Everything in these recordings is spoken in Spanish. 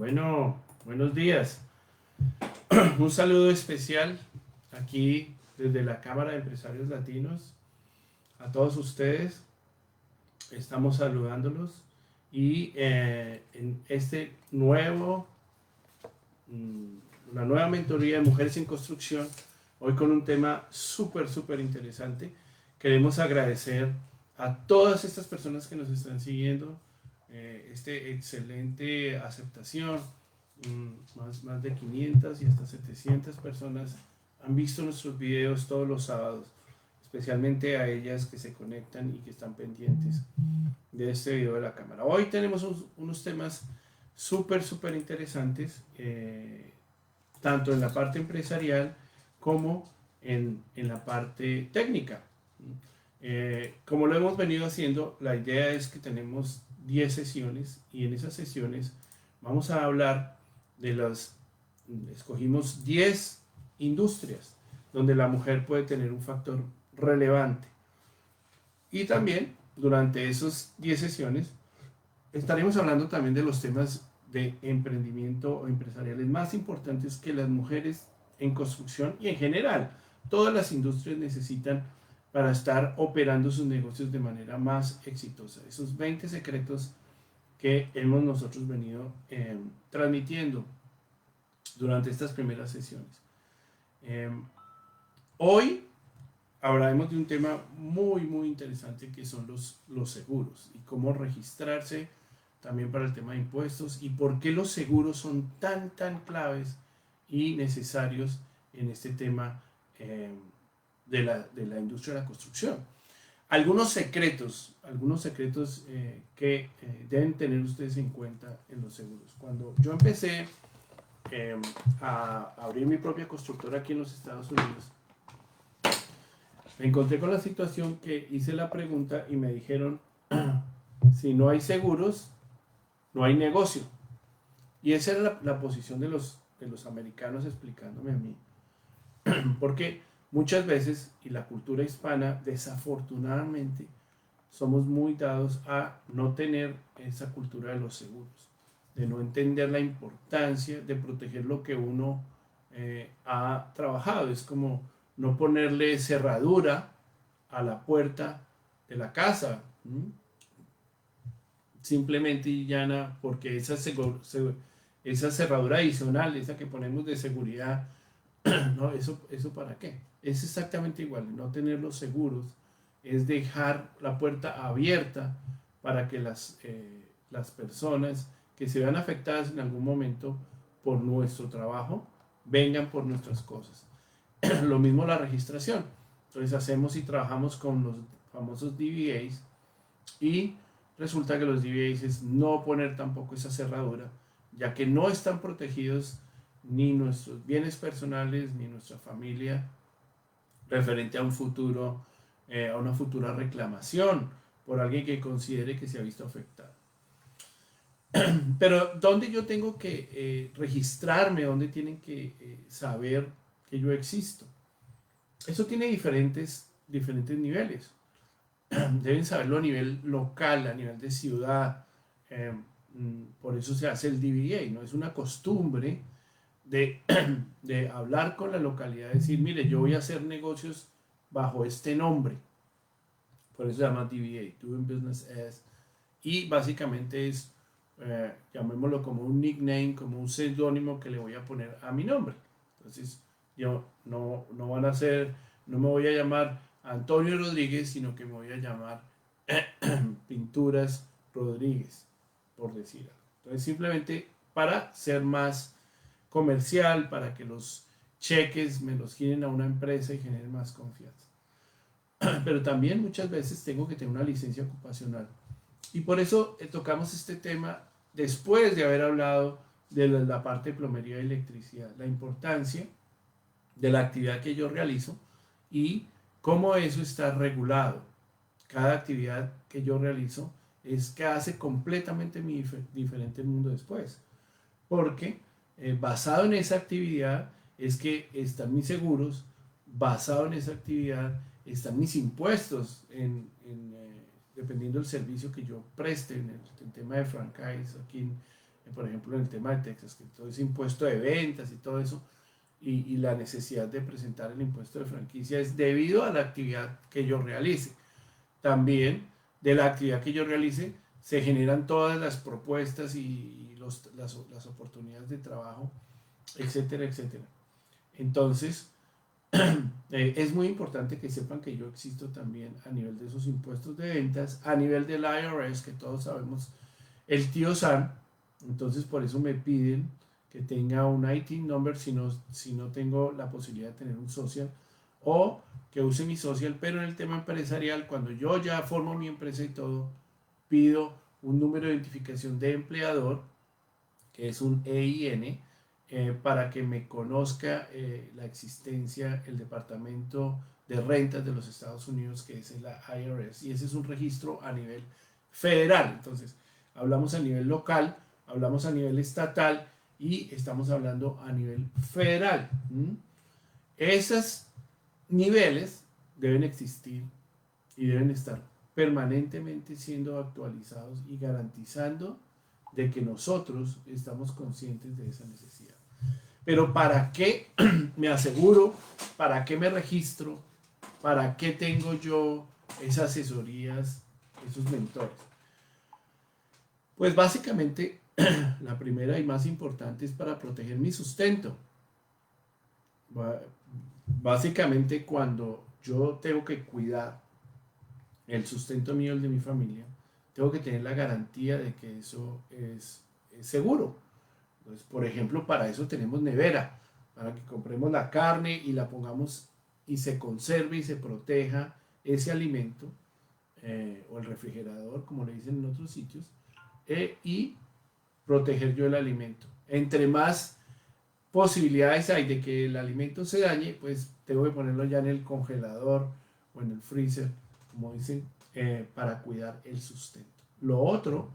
Bueno, buenos días. Un saludo especial aquí desde la Cámara de Empresarios Latinos a todos ustedes. Estamos saludándolos y en este una nueva mentoría de mujeres en construcción, hoy con un tema súper interesante. Queremos agradecer a todas estas personas que nos están siguiendo, excelente aceptación. Más de 500 y hasta 700 personas han visto nuestros videos todos los sábados, especialmente a ellas que se conectan y que están pendientes de este video de la cámara. Hoy tenemos unos temas súper interesantes, tanto en la parte empresarial como en la parte técnica. Como lo hemos venido haciendo, la idea es que tenemos 10 sesiones y en esas sesiones vamos a hablar escogimos 10 industrias donde la mujer puede tener un factor relevante. Y también durante esas 10 sesiones estaremos hablando también de los temas de emprendimiento o empresariales más importantes que las mujeres en construcción y en general todas las industrias necesitan para estar operando sus negocios de manera más exitosa. Esos 20 secretos que hemos nosotros venido transmitiendo durante estas primeras sesiones. Hoy hablaremos de un tema muy interesante que son los seguros y cómo registrarse también para el tema de impuestos y por qué los seguros son tan claves y necesarios en este tema de la industria de la construcción. Algunos secretos que deben tener ustedes en cuenta en los seguros. Cuando yo empecé a abrir mi propia constructora aquí en los Estados Unidos, me encontré con la situación que hice la pregunta y me dijeron, si no hay seguros, no hay negocio. Y esa era la posición de los americanos explicándome a mí. Porque muchas veces, y la cultura hispana, desafortunadamente, somos muy dados a no tener esa cultura de los seguros, de no entender la importancia de proteger lo que uno ha trabajado. Es como no ponerle cerradura a la puerta de la casa, simplemente y llana, porque esa cerradura adicional, esa que ponemos de seguridad, ¿no? ¿Eso para qué? Es exactamente igual. No tener los seguros es dejar la puerta abierta para que las personas que se vean afectadas en algún momento por nuestro trabajo vengan por nuestras cosas. Lo mismo la registración. Entonces hacemos y trabajamos con los famosos DBAs y resulta que los DBAs es no poner tampoco esa cerradura, ya que no están protegidos ni nuestros bienes personales ni nuestra familia referente a un futuro, a una futura reclamación por alguien que considere que se ha visto afectado. Pero ¿dónde yo tengo que registrarme? ¿Dónde tienen que saber que yo existo? Eso tiene diferentes niveles. Deben saberlo a nivel local, a nivel de ciudad. Por eso se hace el DBA, ¿no? Es una costumbre de, de hablar con la localidad, decir, mire, yo voy a hacer negocios bajo este nombre. Por eso se llama DBA, Doing Business As. Y básicamente es, llamémoslo como un nickname, como un seudónimo que le voy a poner a mi nombre. Entonces, yo no me voy a llamar Antonio Rodríguez, sino que me voy a llamar Pinturas Rodríguez, por decir algo. Entonces, simplemente para ser más comercial, para que los cheques me los giren a una empresa y generen más confianza. Pero también muchas veces tengo que tener una licencia ocupacional. Y por eso tocamos este tema después de haber hablado de la parte de plomería y electricidad, la importancia de la actividad que yo realizo y cómo eso está regulado. Cada actividad que yo realizo es que hace completamente diferente el mundo después. Porque basado en esa actividad es que están mis seguros, basado en esa actividad están mis impuestos, dependiendo del servicio que yo preste en el tema de franchise aquí por ejemplo, en el tema de Texas, que todo ese impuesto de ventas y todo eso, y la necesidad de presentar el impuesto de franquicia es debido a la actividad que yo realice. También de la actividad que yo realice se generan todas las propuestas y las oportunidades de trabajo, etcétera, etcétera. Entonces, es muy importante que sepan que yo existo también a nivel de esos impuestos de ventas, a nivel del IRS, que todos sabemos, el tío Sam. Entonces, por eso me piden que tenga un IT number si no tengo la posibilidad de tener un social, o que use mi social, pero en el tema empresarial, cuando yo ya formo mi empresa y todo, pido un número de identificación de empleador, que es un EIN, para que me conozca la existencia, el Departamento de Rentas de los Estados Unidos, que es la IRS, y ese es un registro a nivel federal. Entonces, hablamos a nivel local, hablamos a nivel estatal y estamos hablando a nivel federal. Esos niveles deben existir y deben estar permanentemente siendo actualizados y garantizando de que nosotros estamos conscientes de esa necesidad. Pero ¿para qué me aseguro? ¿Para qué me registro? ¿Para qué tengo yo esas asesorías, esos mentores? Pues básicamente la primera y más importante es para proteger mi sustento. Básicamente cuando yo tengo que cuidar el sustento mío, el de mi familia, tengo que tener la garantía de que eso es seguro. Entonces, por ejemplo, para eso tenemos nevera, para que compremos la carne y la pongamos y se conserve y se proteja ese alimento, o el refrigerador, como le dicen en otros sitios, y proteger yo el alimento. Entre más posibilidades hay de que el alimento se dañe, pues tengo que ponerlo ya en el congelador o en el freezer, como dicen, para cuidar el sustento. Lo otro,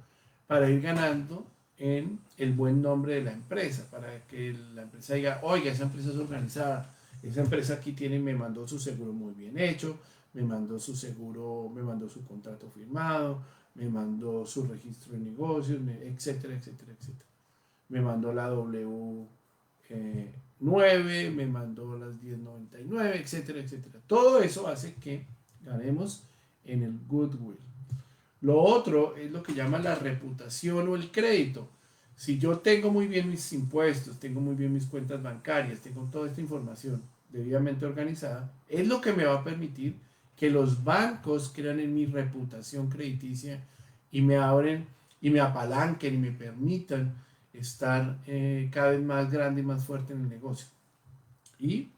para ir ganando en el buen nombre de la empresa, para que la empresa diga, oiga, esa empresa es organizada, esa empresa aquí tiene, me mandó su seguro muy bien hecho, me mandó su seguro, me mandó su contrato firmado, me mandó su registro de negocios, etcétera, etcétera, etcétera. Me mandó la W 9, me mandó las 1099, etcétera, etcétera. Todo eso hace que ganemos en el goodwill. Lo otro es lo que llama la reputación o el crédito. Si yo tengo muy bien mis impuestos, tengo muy bien mis cuentas bancarias, tengo toda esta información debidamente organizada, es lo que me va a permitir que los bancos crean en mi reputación crediticia y me abren y me apalanquen y me permitan estar cada vez más grande y más fuerte en el negocio. Y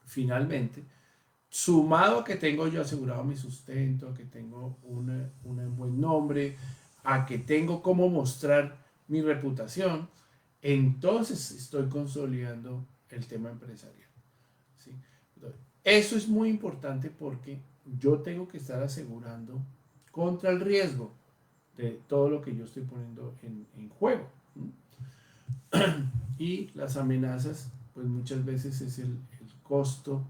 finalmente, sumado a que tengo yo asegurado mi sustento, a que tengo un buen nombre, a que tengo cómo mostrar mi reputación, entonces estoy consolidando el tema empresarial. ¿Sí? Entonces, eso es muy importante porque yo tengo que estar asegurando contra el riesgo de todo lo que yo estoy poniendo en juego. Y las amenazas, pues muchas veces es el costo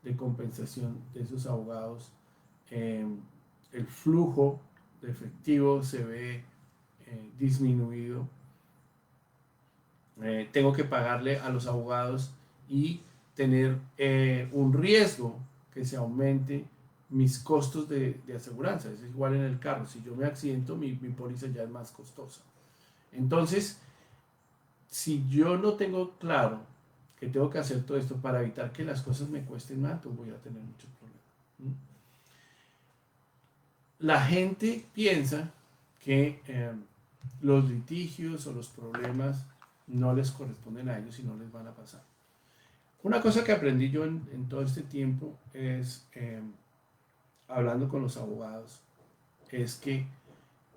de compensación de esos abogados. El flujo de efectivo se ve disminuido. Tengo que pagarle a los abogados y tener un riesgo que se aumente mis costos de aseguranza. Es igual en el carro. Si yo me accidento, mi póliza ya es más costosa. Entonces, si yo no tengo claro que tengo que hacer todo esto para evitar que las cosas me cuesten más, pues voy a tener muchos problemas. La gente piensa que los litigios o los problemas no les corresponden a ellos y no les van a pasar. Una cosa que aprendí yo en todo este tiempo es, hablando con los abogados, es que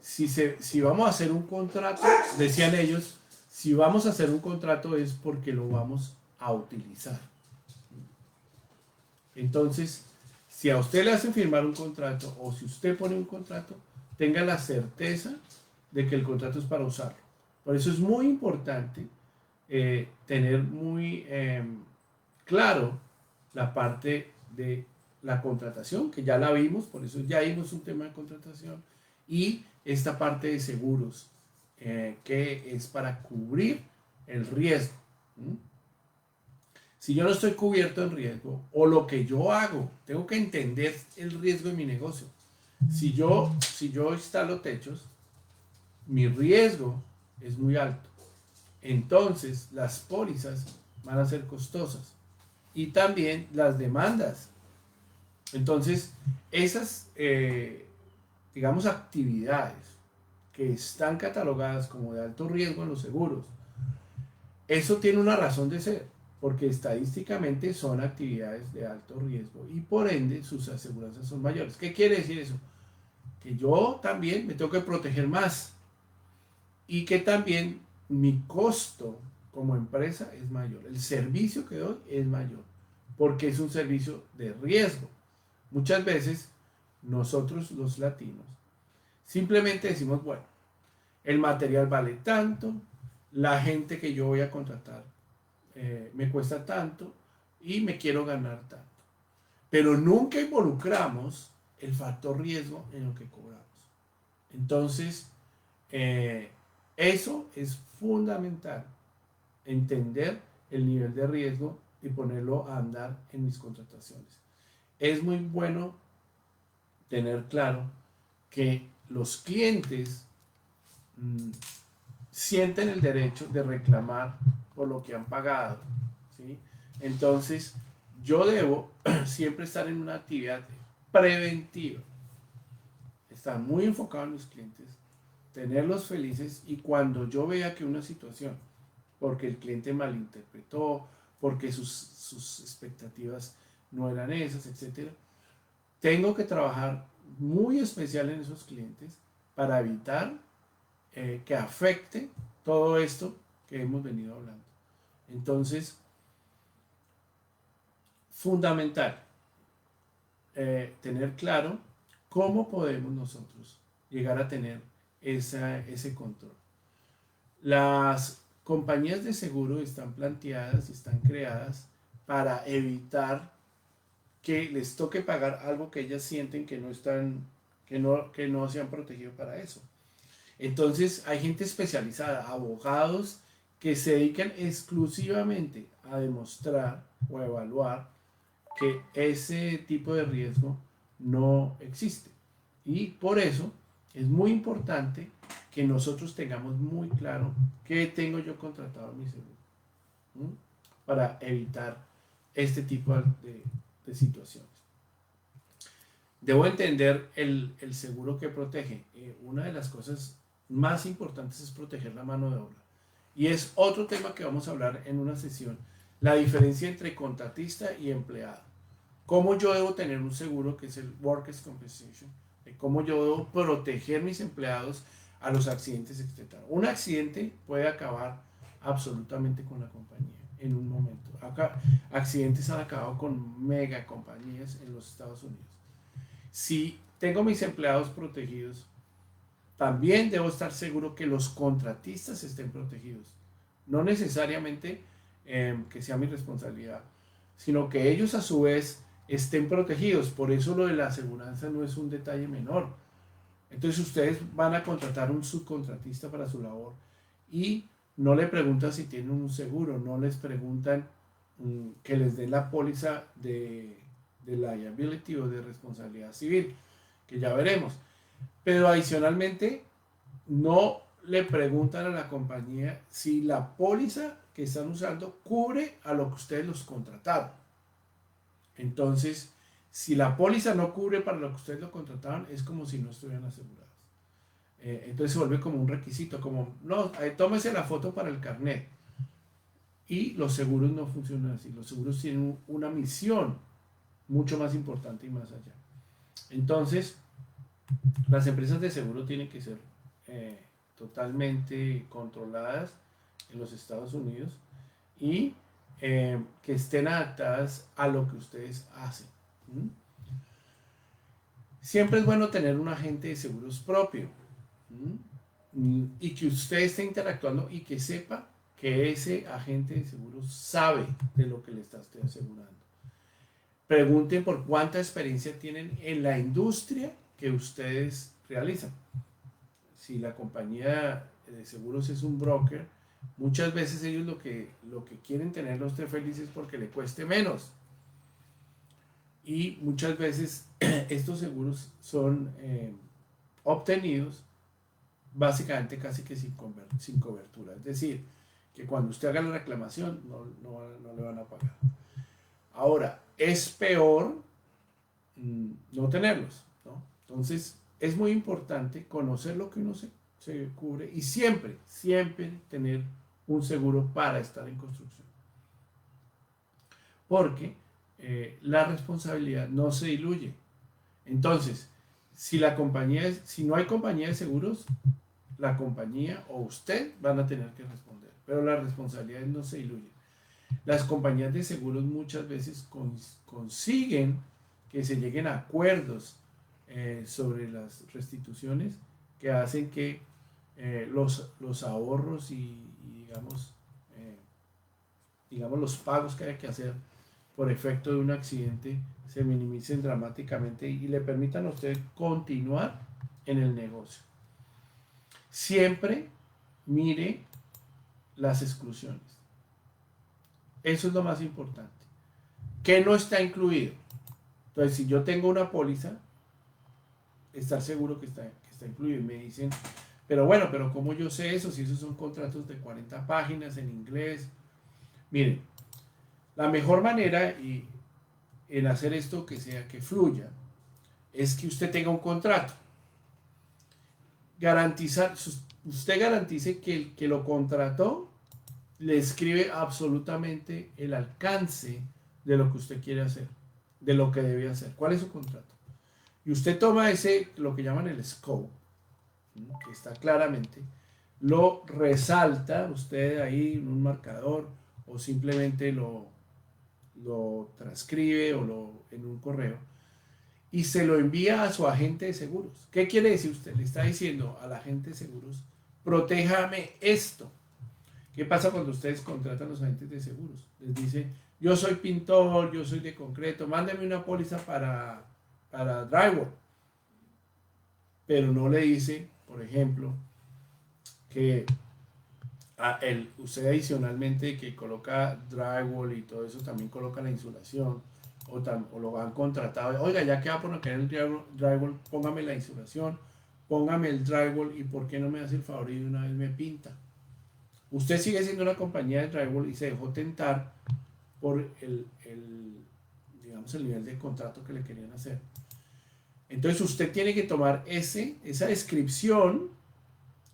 si vamos a hacer un contrato, decían ellos, si vamos a hacer un contrato es porque lo vamos a utilizar. Entonces, si a usted le hacen firmar un contrato o si usted pone un contrato, tenga la certeza de que el contrato es para usarlo. Por eso es muy importante tener muy claro la parte de la contratación, que ya la vimos, por eso ya vimos un tema de contratación, y esta parte de seguros que es para cubrir el riesgo. ¿Mm? Si yo no estoy cubierto en riesgo, o lo que yo hago, tengo que entender el riesgo de mi negocio. Si yo instalo techos, mi riesgo es muy alto. Entonces, las pólizas van a ser costosas. Y también las demandas. Entonces, esas, digamos, actividades que están catalogadas como de alto riesgo en los seguros, eso tiene una razón de ser, porque estadísticamente son actividades de alto riesgo y por ende sus aseguranzas son mayores. ¿Qué quiere decir eso? Que yo también me tengo que proteger más y que también mi costo como empresa es mayor, el servicio que doy es mayor, porque es un servicio de riesgo. Muchas veces nosotros los latinos simplemente decimos, bueno, el material vale tanto, la gente que yo voy a contratar me cuesta tanto y me quiero ganar tanto. Pero nunca involucramos el factor riesgo en lo que cobramos. Entonces, eso es fundamental, entender el nivel de riesgo y ponerlo a andar en mis contrataciones. Es muy bueno tener claro que los clientes sienten el derecho de reclamar por lo que han pagado, ¿sí? Entonces, yo debo siempre estar en una actividad preventiva, estar muy enfocado en los clientes, tenerlos felices y cuando yo vea que una situación, porque el cliente malinterpretó, porque sus expectativas no eran esas, etcétera, tengo que trabajar muy especial en esos clientes para evitar que afecte todo esto que hemos venido hablando. Entonces, fundamental tener claro cómo podemos nosotros llegar a tener ese control. Las compañías de seguro están planteadas y están creadas para evitar que les toque pagar algo que ellas sienten que no están, que no se han protegido para eso. Entonces hay gente especializada, abogados que se dedican exclusivamente a demostrar o a evaluar que ese tipo de riesgo no existe. Y por eso es muy importante que nosotros tengamos muy claro qué tengo yo contratado en mi seguro, ¿sí? Para evitar este tipo de situaciones. Debo entender el seguro que protege. Una de las cosas más importantes es proteger la mano de obra. Y es otro tema que vamos a hablar en una sesión. La diferencia entre contratista y empleado. Cómo yo debo tener un seguro que es el Workers' Compensation. Cómo yo debo proteger mis empleados a los accidentes, etc. Un accidente puede acabar absolutamente con la compañía en un momento. Acá, accidentes han acabado con mega compañías en los Estados Unidos. Si tengo mis empleados protegidos, también debo estar seguro que los contratistas estén protegidos. No necesariamente que sea mi responsabilidad, sino que ellos a su vez estén protegidos. Por eso lo de la aseguranza no es un detalle menor. Entonces ustedes van a contratar un subcontratista para su labor y no le preguntan si tienen un seguro, no les preguntan que les den la póliza de liability o de responsabilidad civil, que ya veremos. Pero adicionalmente, no le preguntan a la compañía si la póliza que están usando cubre a lo que ustedes los contrataron. Entonces, si la póliza no cubre para lo que ustedes lo contrataron, es como si no estuvieran asegurados. Entonces se vuelve como un requisito, como, no, tómese la foto para el carnet. Y los seguros no funcionan así. Los seguros tienen una misión mucho más importante y más allá. Entonces, las empresas de seguro tienen que ser totalmente controladas en los Estados Unidos y que estén adaptadas a lo que ustedes hacen. ¿Mm? Siempre es bueno tener un agente de seguros propio. Y que usted esté interactuando y que sepa que ese agente de seguros sabe de lo que le está asegurando. Pregunten por cuánta experiencia tienen en la industria que ustedes realizan. si la compañía de seguros es un broker, muchas veces ellos lo que quieren tenerlo a usted feliz es porque le cueste menos. Y muchas veces estos seguros son obtenidos básicamente casi que sin cobertura. Es decir, que cuando usted haga la reclamación no le van a pagar. Ahora, es peor no tenerlos, ¿no? Entonces, es muy importante conocer lo que uno se cubre y siempre, siempre tener un seguro para estar en construcción. Porque la responsabilidad no se diluye. Entonces, si no hay compañía de seguros, la compañía o usted van a tener que responder, pero las responsabilidades no se diluyen. Las compañías de seguros muchas veces consiguen que se lleguen a acuerdos sobre las restituciones que hacen que los ahorros y digamos los pagos que hay que hacer por efecto de un accidente se minimicen dramáticamente y le permitan a usted continuar en el negocio. Siempre mire las exclusiones. Eso es lo más importante. ¿Qué no está incluido? Entonces, si yo tengo una póliza, estar seguro que está incluido. Y me dicen, pero bueno, pero ¿cómo yo sé eso? Si esos son contratos de 40 páginas en inglés. Miren, la mejor manera en hacer esto que fluya es que usted tenga un contrato. Usted garantice que el que lo contrató le escribe absolutamente el alcance de lo que usted quiere hacer, de lo que debe hacer. ¿Cuál es su contrato? Y usted toma lo que llaman el scope, ¿no? Que está claramente, lo resalta usted ahí en un marcador o simplemente lo transcribe en un correo y se lo envía a su agente de seguros. ¿Qué quiere decir usted? Le está diciendo al agente de seguros, protéjame esto. ¿Qué pasa cuando ustedes contratan a los agentes de seguros? Les dicen, yo soy pintor, yo soy de concreto, mándeme una póliza para drywall. Pero no le dice, por ejemplo, que usted adicionalmente que coloca drywall y todo eso, también coloca la insulación o lo han contratado. Oiga, ya que va a poner el drywall, póngame la insulación, póngame el drywall y ¿por qué no me hace el favor y de una vez me pinta? Usted sigue siendo una compañía de drywall y se dejó tentar por digamos, el nivel de contrato que le querían hacer. Entonces usted tiene que tomar esa descripción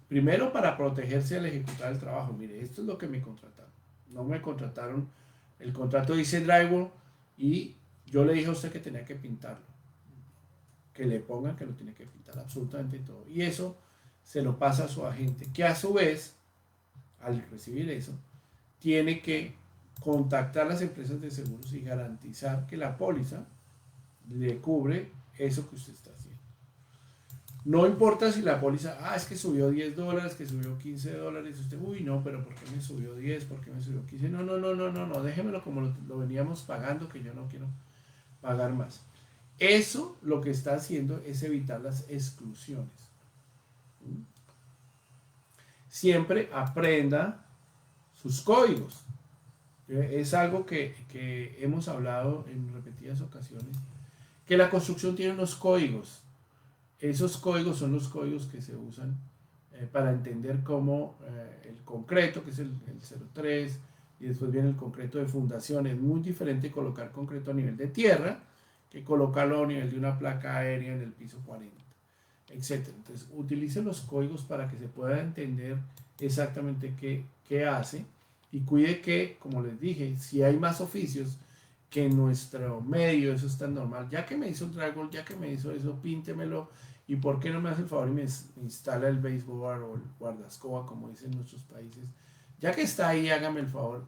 primero para protegerse al ejecutar el trabajo. Mire, esto es lo que me contrataron. No me contrataron, el contrato dice drywall y yo le dije a usted que tenía que pintarlo. Que le pongan que lo tiene que pintar absolutamente todo. Y eso se lo pasa a su agente, que a su vez, al recibir eso, tiene que contactar a las empresas de seguros y garantizar que la póliza le cubre eso que usted está haciendo. No importa si la póliza, es que subió $10, que subió $15, usted, uy, no, pero ¿por qué me subió 10? ¿Por qué me subió 15? No, déjemelo como lo veníamos pagando, que yo no quiero pagar más. Eso lo que está haciendo es evitar las exclusiones. Siempre aprenda sus códigos. Es algo que hemos hablado en repetidas ocasiones, que la construcción tiene unos códigos. Esos códigos son los códigos que se usan para entender cómo el concreto, que es el 03, y después viene el concreto de fundación. Es muy diferente colocar concreto a nivel de tierra que colocarlo a nivel de una placa aérea en el piso 40, etc. Entonces, utilice los códigos para que se pueda entender exactamente qué hace y cuide que, como les dije, si hay más oficios que en nuestro medio, eso es tan normal. Ya que me hizo el drywall, ya que me hizo eso, píntemelo. ¿Y por qué no me hace el favor y me instala el baseboard o el guardascoba, como dicen en nuestros países? Ya que está ahí, hágame el favor.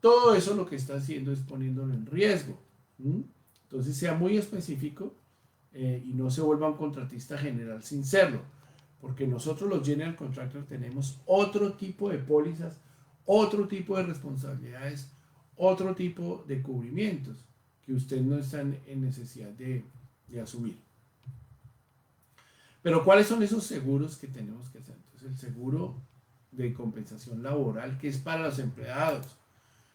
Todo eso lo que está haciendo es poniéndolo en riesgo. Entonces sea muy específico y no se vuelva un contratista general sin serlo. Porque nosotros los General Contractors tenemos otro tipo de pólizas, otro tipo de responsabilidades, otro tipo de cubrimientos que usted no está en necesidad de asumir. Pero ¿cuáles son esos seguros que tenemos que hacer? Entonces, el seguro de compensación laboral, que es para los empleados.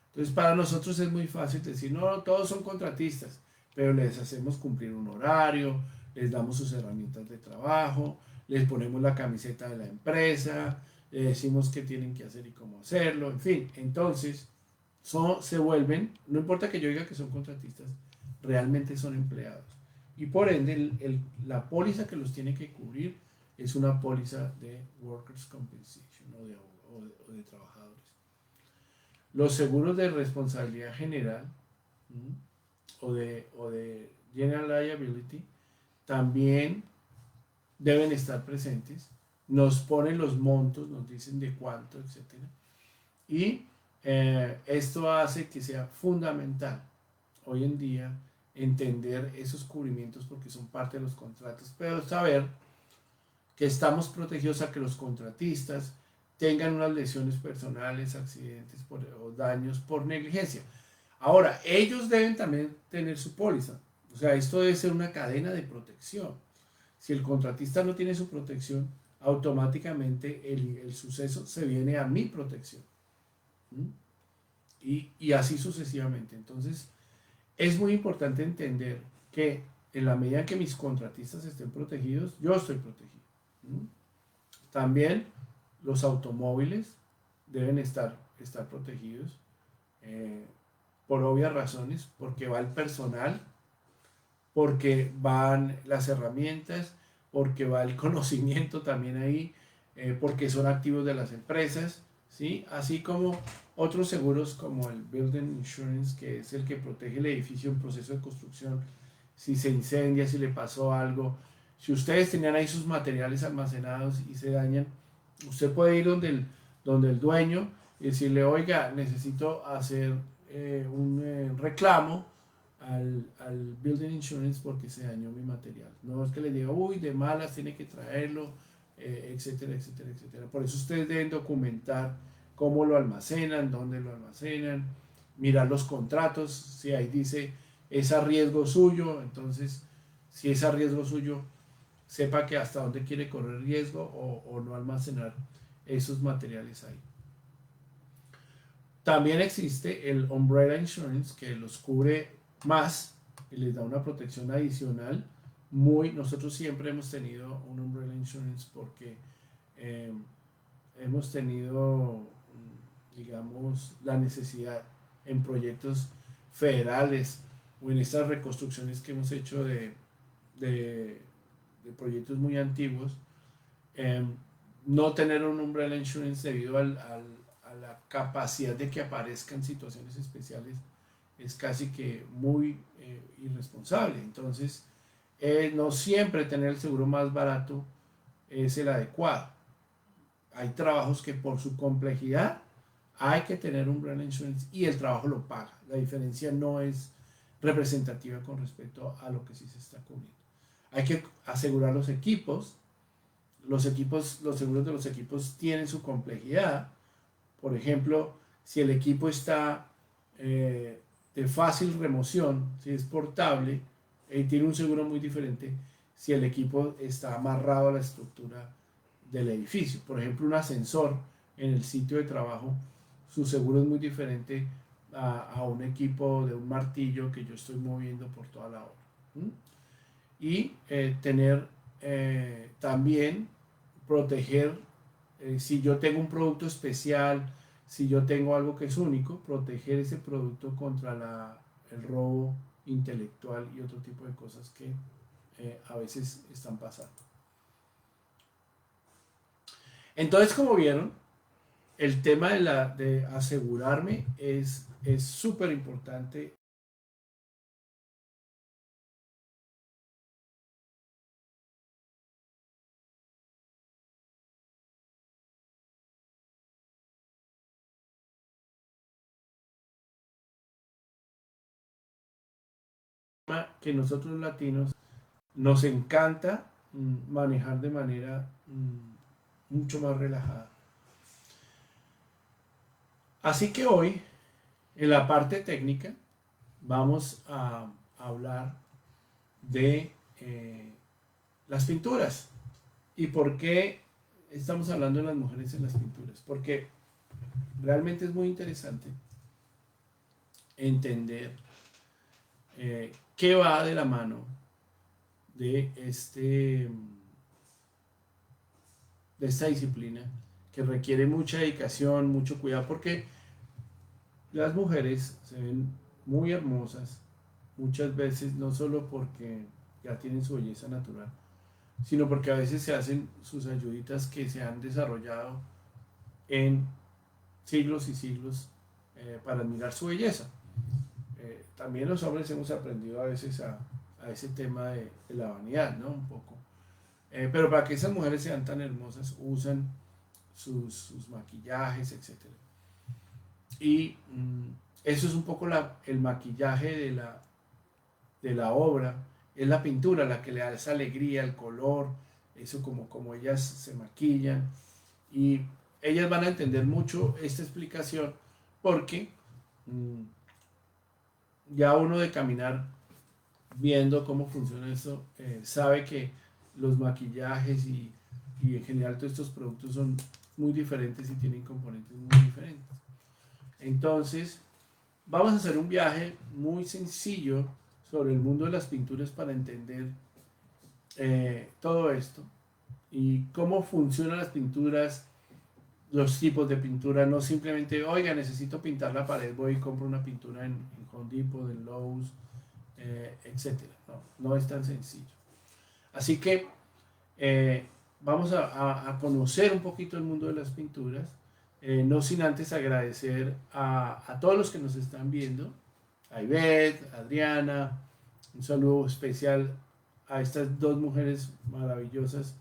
Entonces, para nosotros es muy fácil decir, no, todos son contratistas, pero les hacemos cumplir un horario, les damos sus herramientas de trabajo, les ponemos la camiseta de la empresa, les decimos qué tienen que hacer y cómo hacerlo, en fin. Entonces, se vuelven, no importa que yo diga que son contratistas, realmente son empleados. Y por ende, la póliza que los tiene que cubrir es una póliza de Workers' Compensation o de trabajadores. Los seguros de responsabilidad general o de General Liability también deben estar presentes. Nos ponen los montos, nos dicen de cuánto, etc. Y esto hace que sea fundamental hoy en día entender esos cubrimientos porque son parte de los contratos, pero saber que estamos protegidos a que los contratistas tengan unas lesiones personales, accidentes o daños por negligencia. Ahora, ellos deben también tener su póliza. O sea, esto debe ser una cadena de protección. Si el contratista no tiene su protección, automáticamente el suceso se viene a mi protección. Y así sucesivamente. Entonces, es muy importante entender que en la medida que mis contratistas estén protegidos, yo estoy protegido. También los automóviles deben estar protegidos por obvias razones, porque va el personal, porque van las herramientas, porque va el conocimiento también ahí, porque son activos de las empresas, ¿sí? Así como otros seguros como el Building Insurance, que es el que protege el edificio en proceso de construcción, si se incendia, si le pasó algo. Si ustedes tenían ahí sus materiales almacenados y se dañan, usted puede ir donde el dueño y decirle, oiga, necesito hacer un reclamo al Building Insurance porque se dañó mi material. No es que le diga, uy, de malas tiene que traerlo, etcétera, etcétera, etcétera. Por eso ustedes deben documentar cómo lo almacenan, dónde lo almacenan, mirar los contratos, si ahí dice es a riesgo suyo, entonces si es a riesgo suyo, sepa que hasta dónde quiere correr riesgo o no almacenar esos materiales ahí. También existe el Umbrella Insurance que los cubre más y les da una protección adicional. Nosotros siempre hemos tenido un Umbrella Insurance porque hemos tenido, digamos, la necesidad en proyectos federales o en estas reconstrucciones que hemos hecho de proyectos muy antiguos, no tener un Umbrella Insurance debido a la capacidad de que aparezcan situaciones especiales es casi que muy irresponsable. Entonces, no siempre tener el seguro más barato es el adecuado. Hay trabajos que por su complejidad hay que tener un Umbrella Insurance y el trabajo lo paga. La diferencia no es representativa con respecto a lo que sí se está cubriendo. Hay que asegurar los equipos. Los seguros de los equipos tienen su complejidad. Por ejemplo, si el equipo está de fácil remoción, si es portable, tiene un seguro muy diferente si el equipo está amarrado a la estructura del edificio. Por ejemplo, un ascensor en el sitio de trabajo, su seguro es muy diferente a un equipo de un martillo que yo estoy moviendo por toda la obra. Y tener también proteger, si yo tengo un producto especial, si yo tengo algo que es único, proteger ese producto contra el robo intelectual y otro tipo de cosas que a veces están pasando. Entonces, como vieron, el tema de asegurarme es súper importante. Que nosotros los latinos nos encanta manejar de manera mucho más relajada. Así que hoy, en la parte técnica, vamos a hablar de las pinturas. ¿Y por qué estamos hablando de las mujeres en las pinturas? Porque realmente es muy interesante entender qué va de la mano de, de esta disciplina que requiere mucha dedicación, mucho cuidado, porque las mujeres se ven muy hermosas muchas veces, no solo porque ya tienen su belleza natural, sino porque a veces se hacen sus ayuditas que se han desarrollado en siglos y siglos para admirar su belleza. También los hombres hemos aprendido a veces a ese tema de la vanidad, ¿no? Un poco. Pero para que esas mujeres sean tan hermosas, usan sus maquillajes, etcétera. Y eso es un poco el maquillaje de la obra, es la pintura la que le da esa alegría, el color, eso como ellas se maquillan. Y ellas van a entender mucho esta explicación porque ya uno de caminar viendo cómo funciona eso, sabe que los maquillajes y en general todos estos productos son muy diferentes y tienen componentes muy diferentes. Entonces, vamos a hacer un viaje muy sencillo sobre el mundo de las pinturas para entender todo esto y cómo funcionan las pinturas, los tipos de pintura, no simplemente, oiga, necesito pintar la pared, voy y compro una pintura en Home Depot, en Lowe's, etc. No es tan sencillo. Así que vamos a conocer un poquito el mundo de las pinturas, no sin antes agradecer a todos los que nos están viendo, a Ivette, a Adriana, un saludo especial a estas dos mujeres maravillosas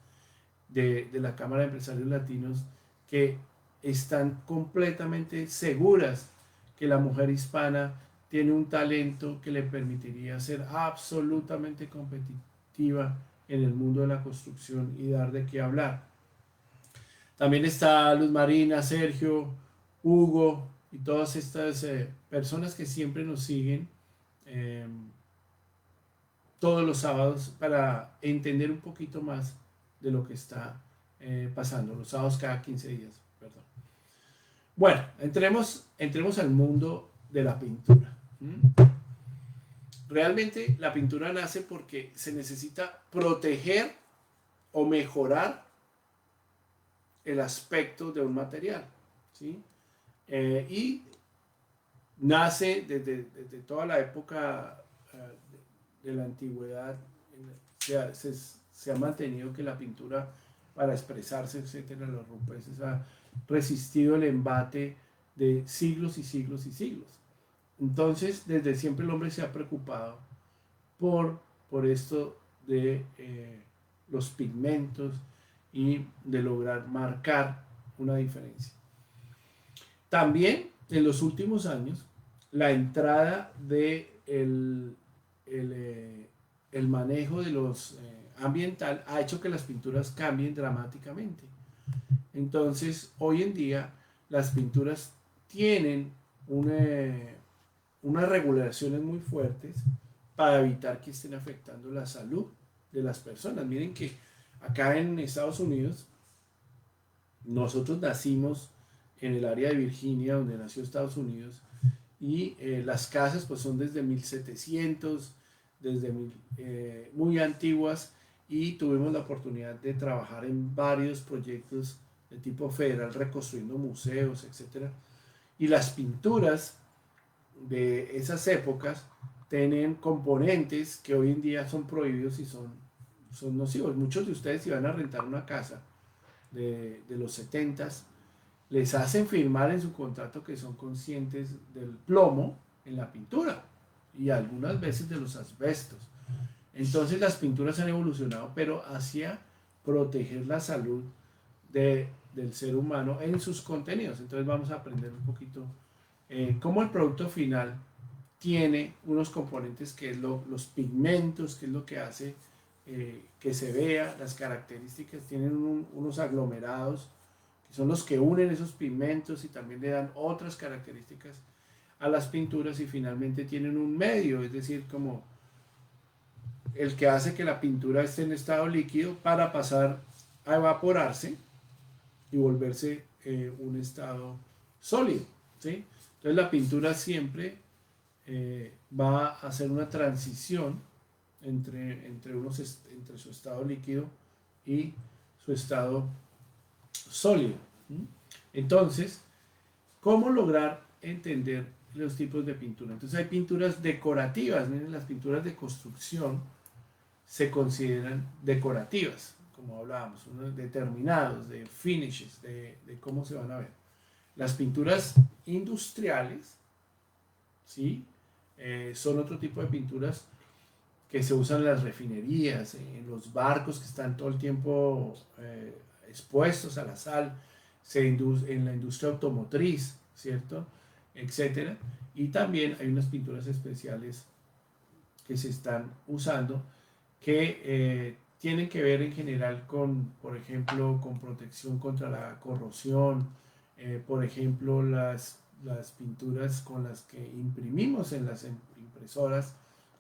de la Cámara de Empresarios Latinos que están completamente seguras que la mujer hispana tiene un talento que le permitiría ser absolutamente competitiva en el mundo de la construcción y dar de qué hablar. También está Luz Marina, Sergio, Hugo y todas estas personas que siempre nos siguen todos los sábados para entender un poquito más de lo que está pasando, los sábados cada 15 días. Perdón. Bueno, entremos al mundo de la pintura. Realmente la pintura nace porque se necesita proteger o mejorar el aspecto de un material, ¿sí? Y nace desde toda la época de la antigüedad, se ha mantenido que la pintura para expresarse, etcétera, los rupestres ha resistido el embate de siglos y siglos y siglos. Entonces, desde siempre el hombre se ha preocupado por esto de los pigmentos y de lograr marcar una diferencia. También en los últimos años, la entrada de el manejo de los ambiental ha hecho que las pinturas cambien dramáticamente. Entonces, hoy en día, las pinturas tienen unas regulaciones muy fuertes para evitar que estén afectando la salud de las personas. Miren que acá en Estados Unidos, nosotros nacimos en el área de Virginia, donde nació Estados Unidos, y las casas pues son desde 1700, desde muy antiguas, y tuvimos la oportunidad de trabajar en varios proyectos de tipo federal, reconstruyendo museos, etc. Y las pinturas de esas épocas tienen componentes que hoy en día son prohibidos y son nocivos. Muchos de ustedes, si van a rentar una casa de los 70s, les hacen firmar en su contrato que son conscientes del plomo en la pintura y algunas veces de los asbestos. Entonces las pinturas han evolucionado, pero hacia proteger la salud del ser humano en sus contenidos. Entonces vamos a aprender un poquito cómo el producto final tiene unos componentes que es los pigmentos, que es lo que hace que se vea, las características, tienen unos aglomerados que son los que unen esos pigmentos y también le dan otras características a las pinturas, y finalmente tienen un medio, es decir, como el que hace que la pintura esté en estado líquido para pasar a evaporarse y volverse un estado sólido, ¿sí? Entonces la pintura siempre va a hacer una transición entre su estado líquido y su estado sólido. ¿Mm? Entonces, ¿cómo lograr entender los tipos de pintura? Entonces hay pinturas decorativas, miren, las pinturas de construcción se consideran decorativas, como hablábamos, unos determinados, de finishes, de cómo se van a ver. Las pinturas industriales, ¿sí? Son otro tipo de pinturas que se usan en las refinerías, en los barcos que están todo el tiempo expuestos a la sal, en la industria automotriz, ¿cierto? Etcétera. Y también hay unas pinturas especiales que se están usando que tienen que ver en general con, por ejemplo, con protección contra la corrosión, por ejemplo, las pinturas con las que imprimimos en las impresoras,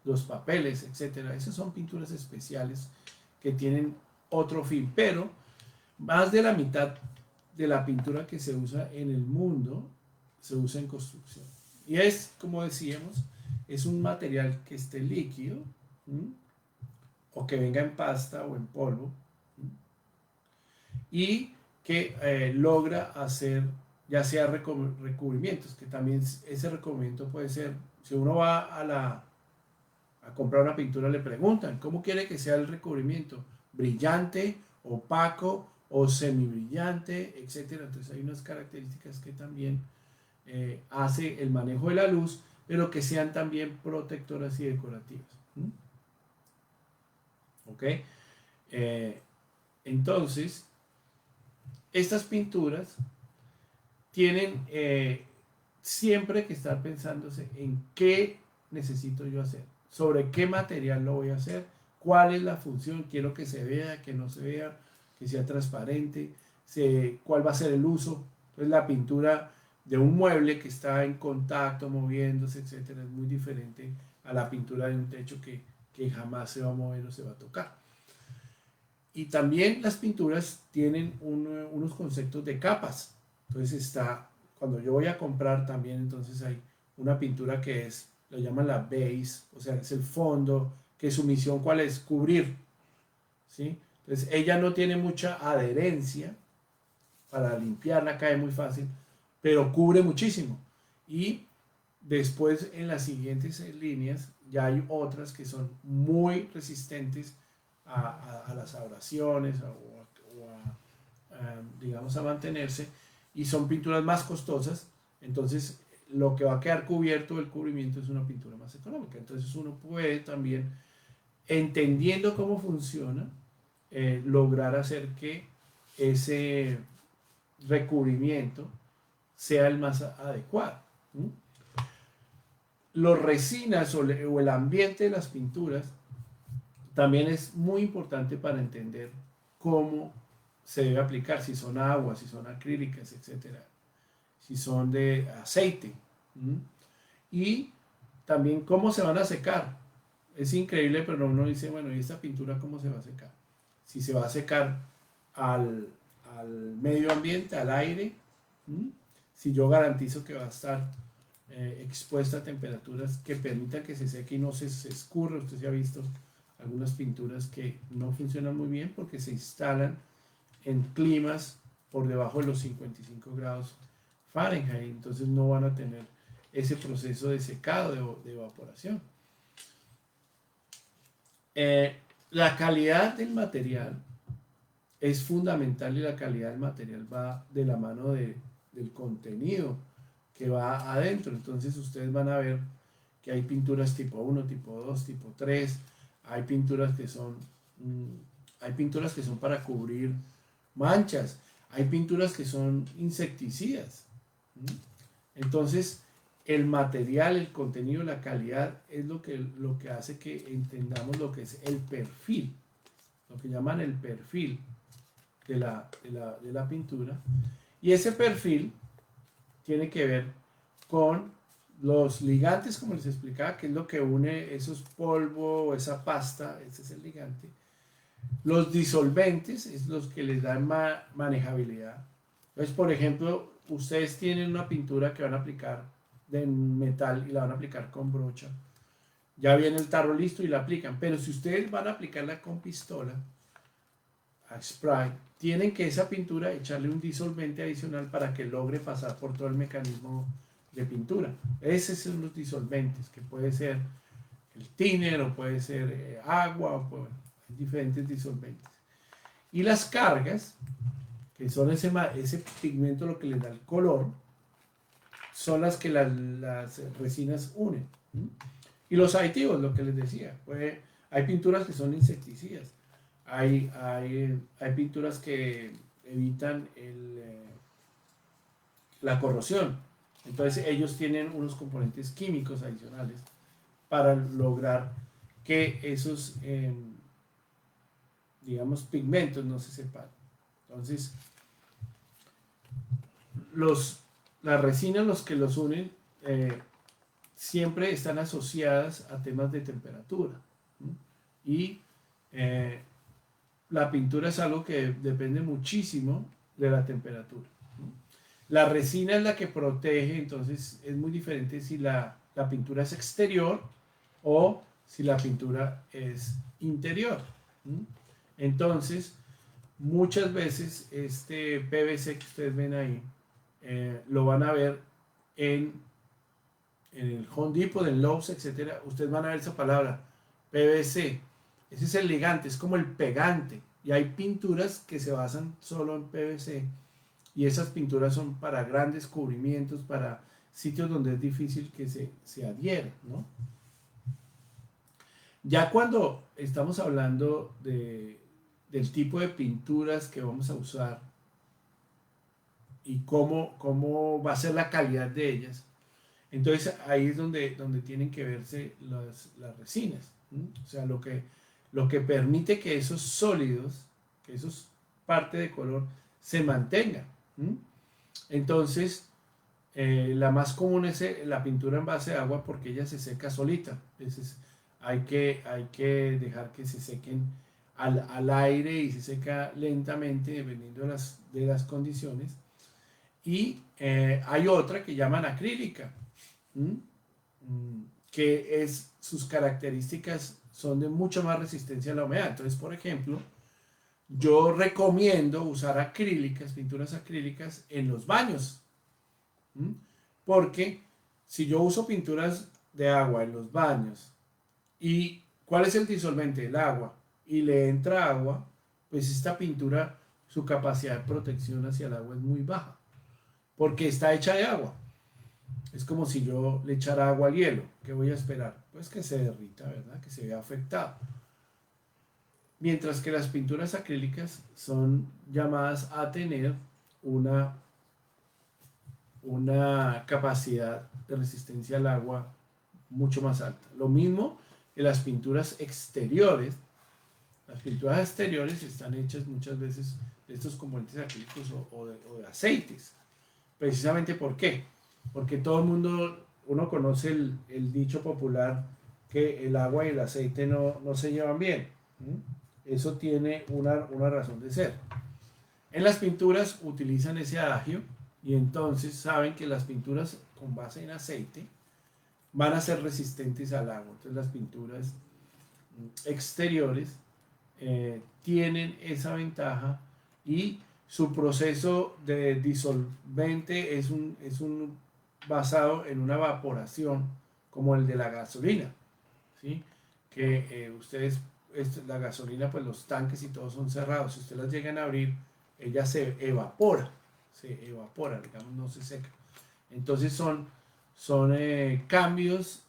los papeles, etcétera. Esas son pinturas especiales que tienen otro fin, pero más de la mitad de la pintura que se usa en el mundo se usa en construcción. Y es, como decíamos, es un material que esté líquido, ¿m? O que venga en pasta o en polvo, ¿m? Y que logra hacer ya sea recubrimientos, que también ese recubrimiento puede ser, si uno va a comprar una pintura, le preguntan, ¿cómo quiere que sea el recubrimiento? ¿Brillante, opaco o semibrillante, etcétera? Entonces hay unas características que también hace el manejo de la luz, pero que sean también protectoras y decorativas. ¿Mm? ¿Ok? Entonces, estas pinturas tienen siempre que estar pensándose en qué necesito yo hacer, sobre qué material lo voy a hacer, cuál es la función, quiero que se vea, que no se vea, que sea transparente, cuál va a ser el uso. Entonces la pintura de un mueble que está en contacto, moviéndose, etcétera, es muy diferente a la pintura de un techo que jamás se va a mover o se va a tocar. Y también las pinturas tienen unos conceptos de capas. Entonces está, cuando yo voy a comprar también, entonces hay una pintura que es, lo llaman la base, o sea, es el fondo, que su misión cuál es, cubrir, ¿sí? Entonces ella no tiene mucha adherencia, para limpiarla cae muy fácil, pero cubre muchísimo. Y después en las siguientes líneas ya hay otras que son muy resistentes a las abrasiones digamos, a mantenerse, y son pinturas más costosas. Entonces lo que va a quedar cubierto del cubrimiento es una pintura más económica. Entonces uno puede también, entendiendo cómo funciona, lograr hacer que ese recubrimiento sea el más adecuado. ¿Mm? Los resinas o el ambiente de las pinturas también es muy importante para entender cómo se debe aplicar, si son aguas, si son acrílicas, etcétera, si son de aceite. ¿Mm? Y también cómo se van a secar. Es increíble, pero uno dice, bueno, ¿y esta pintura cómo se va a secar? Si se va a secar al medio ambiente, al aire, ¿m? Si yo garantizo que va a estar expuesta a temperaturas que permitan que se seque y no se escurra. Usted se ha visto algunas pinturas que no funcionan muy bien porque se instalan en climas por debajo de los 55 grados Fahrenheit, entonces no van a tener ese proceso de secado, de evaporación. La calidad del material es fundamental, y la calidad del material va de la mano del contenido que va adentro. Entonces ustedes van a ver que hay pinturas tipo 1, tipo 2, tipo 3, hay pinturas que son, hay pinturas que son para cubrir manchas, hay pinturas que son insecticidas. Entonces el material, el contenido, la calidad es lo que hace que entendamos lo que es el perfil, lo que llaman el perfil de la pintura. Y ese perfil tiene que ver con los ligantes, como les explicaba, que es lo que une esos polvos o esa pasta, ese es el ligante, Los disolventes es los que les dan manejabilidad. Entonces, por ejemplo, ustedes tienen una pintura que van a aplicar de metal y la van a aplicar con brocha. Ya viene el tarro listo y la aplican. Pero si ustedes van a aplicarla con pistola, a spray, tienen que esa pintura echarle un disolvente adicional para que logre pasar por todo el mecanismo de pintura. Esos son los disolventes, que puede ser el thinner o puede ser agua, o diferentes disolventes. Y las cargas, que son ese pigmento lo que les da el color, son las que las resinas unen. Y los aditivos, lo que les decía, hay pinturas que son insecticidas, hay pinturas que evitan la corrosión, entonces ellos tienen unos componentes químicos adicionales para lograr que esos, digamos, pigmentos no se separen. Entonces, las resinas, los que los unen, siempre están asociadas a temas de temperatura. Y la pintura es algo que depende muchísimo de la temperatura. La resina es la que protege, entonces es muy diferente si la pintura es exterior o si la pintura es interior. Entonces, muchas veces este PVC que ustedes ven ahí, lo van a ver en el Home Depot, en Lowe's, etcétera. Ustedes van a ver esa palabra, PVC. Ese es el ligante, es como el pegante. Y hay pinturas que se basan solo en PVC. Y esas pinturas son para grandes cubrimientos, para sitios donde es difícil que se adhieran, ¿no? Ya cuando estamos hablando del tipo de pinturas que vamos a usar y cómo va a ser la calidad de ellas, entonces ahí es donde tienen que verse las resinas. O sea, lo que permite que esos sólidos, que esos parte de color, se mantengan. Entonces, la más común es la pintura en base de agua porque ella se seca solita. Entonces, hay que dejar que se sequen al aire y se seca lentamente dependiendo de las condiciones. Y hay otra que llaman acrílica, que sus características son de mucha más resistencia a la humedad. Entonces, por ejemplo, yo recomiendo usar acrílicas, pinturas acrílicas en los baños, porque si yo uso pinturas de agua en los baños, ¿y cuál es el disolvente? El agua, y le entra agua, pues esta pintura, su capacidad de protección hacia el agua es muy baja, porque está hecha de agua. Es como si yo le echara agua al hielo. ¿Qué voy a esperar? Pues que se derrita, ¿verdad? Que se vea afectado. Mientras que las pinturas acrílicas son llamadas a tener una capacidad de resistencia al agua mucho más alta. Lo mismo que las pinturas exteriores. Las pinturas exteriores están hechas muchas veces de estos componentes acrílicos o de aceites. Precisamente ¿por qué? Porque todo el mundo, uno conoce el dicho popular que el agua y el aceite no se llevan bien. Eso tiene una razón de ser. En las pinturas utilizan ese adagio y entonces saben que las pinturas con base en aceite van a ser resistentes al agua. Entonces las pinturas exteriores tienen esa ventaja y su proceso de disolvente es un basado en una evaporación como el de la gasolina, ¿sí? Que la gasolina, pues los tanques y todos son cerrados. Si ustedes las llegan a abrir, ella se evapora, digamos, no se seca. Entonces son cambios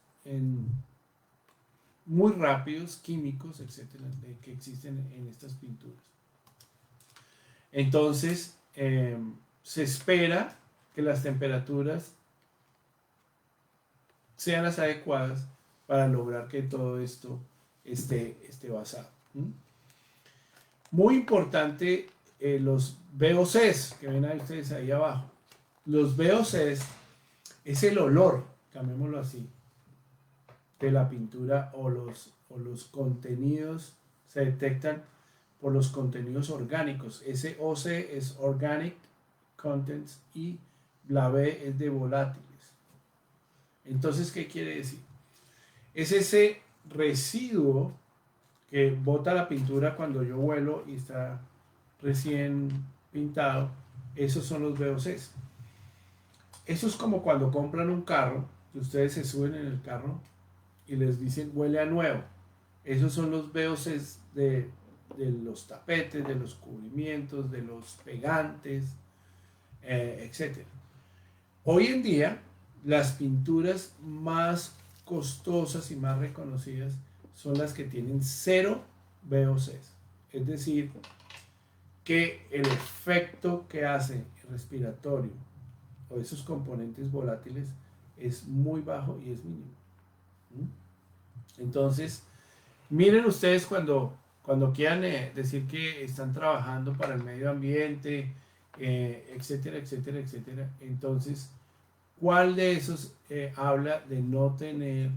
muy rápidos, químicos, etcétera, que existen en estas pinturas. Entonces, se espera que las temperaturas sean las adecuadas para lograr que todo esto esté basado. Muy importante, los VOCs que ven ahí ustedes ahí abajo. Los VOCs es el olor, llamémoslo así, de la pintura o los contenidos se detectan por los contenidos orgánicos. SOC es Organic Contents y la B es de volátiles. Entonces, ¿qué quiere decir? Es ese residuo que bota la pintura cuando yo vuelo y está recién pintado. Esos son los VOCs. Eso es como cuando compran un carro, que ustedes se suben en el carro y les dicen huele a nuevo. Esos son los VOCs de los tapetes, de los cubrimientos, de los pegantes, etc. Hoy en día, las pinturas más costosas y más reconocidas son las que tienen cero VOCs. Es decir, que el efecto que hace respiratorio o esos componentes volátiles es muy bajo y es mínimo. Entonces, miren ustedes cuando quieran decir que están trabajando para el medio ambiente, etcétera, etcétera, etcétera. Entonces, ¿cuál de esos habla de no tener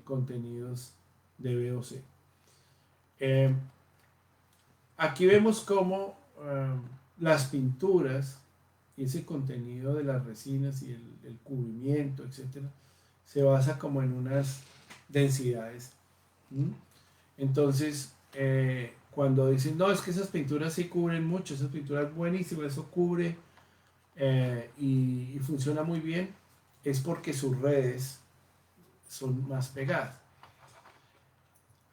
contenidos de VOC? Aquí vemos cómo las pinturas y ese contenido de las resinas y el cubrimiento, etcétera, se basa como en unas densidades. Entonces, cuando dicen, no, es que esas pinturas sí cubren mucho, esas pinturas buenísimas, eso cubre y funciona muy bien, es porque sus redes son más pegadas.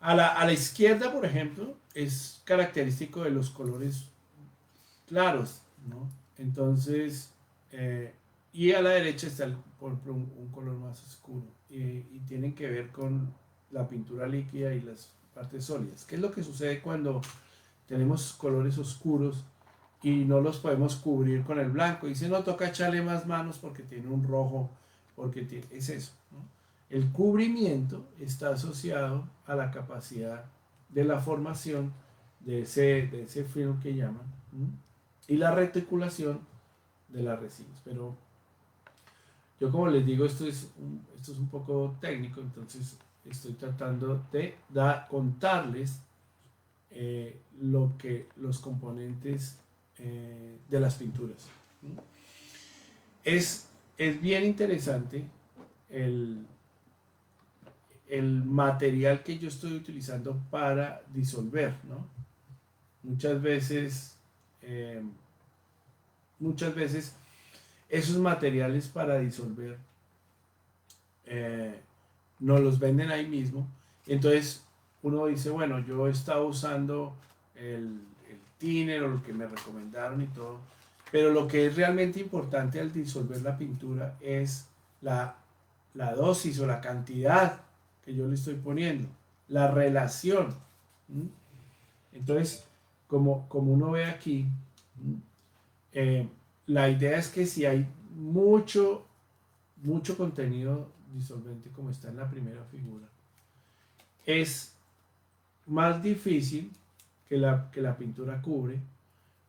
A la izquierda, por ejemplo, es característico de los colores claros, ¿no? Entonces, y a la derecha está un color más oscuro y tienen que ver con la pintura líquida y las partes sólidas. ¿Qué es lo que sucede cuando tenemos colores oscuros y no los podemos cubrir con el blanco? Y si no, toca echarle más manos porque tiene un rojo, es eso, ¿no? El cubrimiento está asociado a la capacidad de la formación de ese film que llaman, ¿no? Y la reticulación de las resinas. Pero yo, como les digo, esto es un poco técnico, entonces estoy tratando de contarles los componentes de las pinturas. Es bien interesante el material que yo estoy utilizando para disolver, ¿no? Muchas veces esos materiales para disolver nos los venden ahí mismo. Entonces uno dice, bueno, yo he estado usando el thinner o lo que me recomendaron y todo, pero lo que es realmente importante al disolver la pintura es la dosis o la cantidad que yo le estoy poniendo, la relación. Entonces, como uno ve aquí, la idea es que si hay mucho contenido disolvente, como está en la primera figura, es más difícil que la pintura cubre,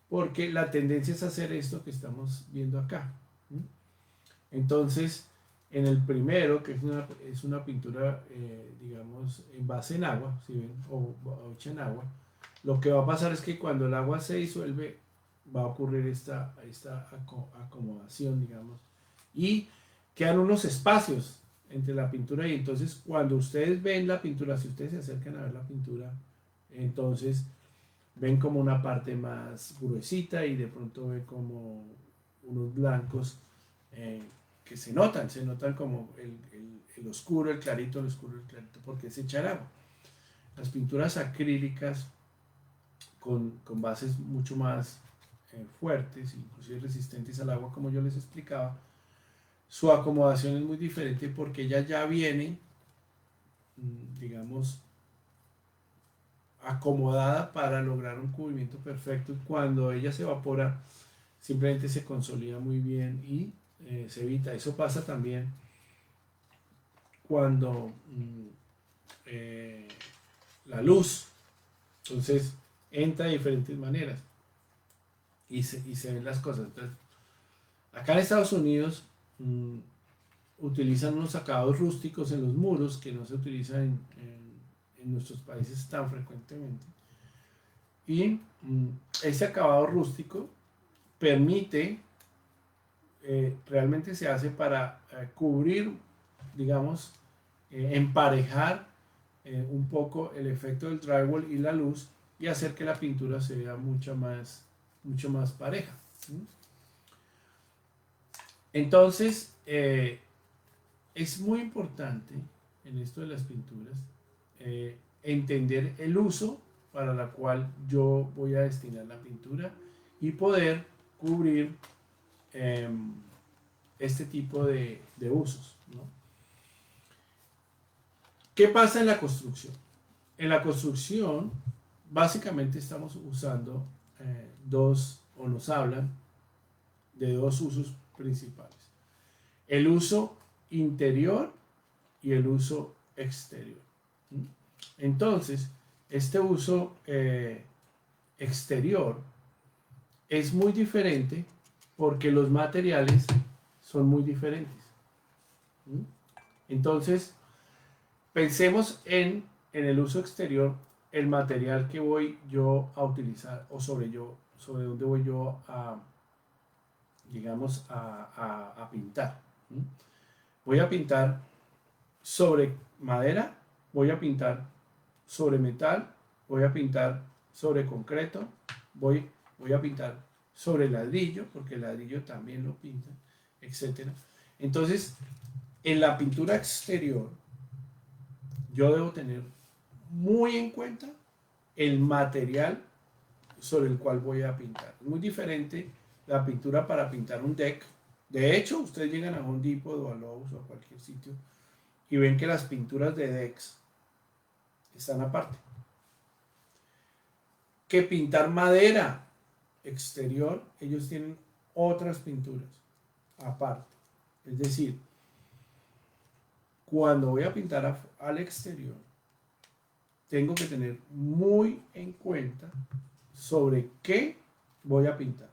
porque la tendencia es hacer esto que estamos viendo acá. Entonces, en el primero, que es una pintura, digamos, en base en agua, ¿sí ven? O hecha en agua, lo que va a pasar es que cuando el agua se disuelve, va a ocurrir esta acomodación, digamos, y quedan unos espacios entre la pintura, y entonces cuando ustedes ven la pintura, si ustedes se acercan a ver la pintura, entonces ven como una parte más gruesita y de pronto ven como unos blancos que se notan como el oscuro, el clarito, el oscuro, el clarito, porque es echar agua. Las pinturas acrílicas con bases mucho más fuertes, inclusive resistentes al agua, como yo les explicaba, su acomodación es muy diferente porque ella ya viene, digamos, acomodada para lograr un cubrimiento perfecto, y cuando ella se evapora simplemente se consolida muy bien y se evita. Eso pasa también cuando la luz, entonces, entra de diferentes maneras y se ven las cosas. Entonces, acá en Estados Unidos utilizan unos acabados rústicos en los muros que no se utilizan en nuestros países tan frecuentemente. Y ese acabado rústico permite, realmente se hace para cubrir, digamos, emparejar un poco el efecto del drywall y la luz y hacer que la pintura se vea mucho más pareja. Entonces, es muy importante en esto de las pinturas entender el uso para la cual yo voy a destinar la pintura y poder cubrir este tipo de usos, ¿no? ¿Qué pasa en la construcción? En la construcción, básicamente estamos usando o nos hablan de dos usos principales. El uso interior y el uso exterior. Entonces, este uso exterior es muy diferente porque los materiales son muy diferentes. Entonces, pensemos en el uso exterior, el material que voy yo a utilizar o sobre dónde voy yo a, digamos, a pintar. Voy a pintar sobre madera, voy a pintar sobre metal, voy a pintar sobre concreto, voy a pintar sobre ladrillo, porque el ladrillo también lo pintan, etc. Entonces, en la pintura exterior, yo debo tener muy en cuenta el material sobre el cual voy a pintar. Es muy diferente la pintura para pintar un deck. De hecho, ustedes llegan a Home Depot o a Lowe's o a cualquier sitio y ven que las pinturas de decks están aparte. Que pintar madera exterior, ellos tienen otras pinturas aparte. Es decir, cuando voy a pintar al exterior, tengo que tener muy en cuenta sobre qué voy a pintar,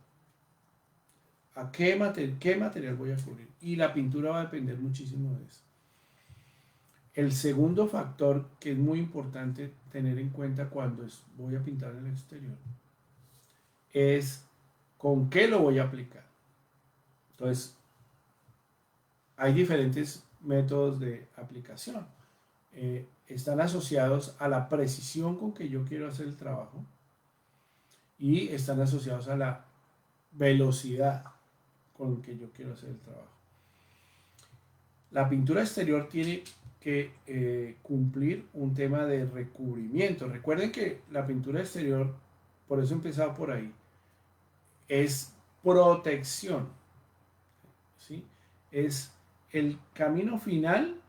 a qué material voy a cubrir. Y la pintura va a depender muchísimo de eso. El segundo factor que es muy importante tener en cuenta cuando voy a pintar en el exterior es con qué lo voy a aplicar. Entonces, hay diferentes métodos de aplicación. Están asociados a la precisión con que yo quiero hacer el trabajo y están asociados a la velocidad con que yo quiero hacer el trabajo. La pintura exterior tiene que cumplir un tema de recubrimiento. Recuerden que la pintura exterior, por eso he empezado por ahí, es protección, ¿sí? Es el camino final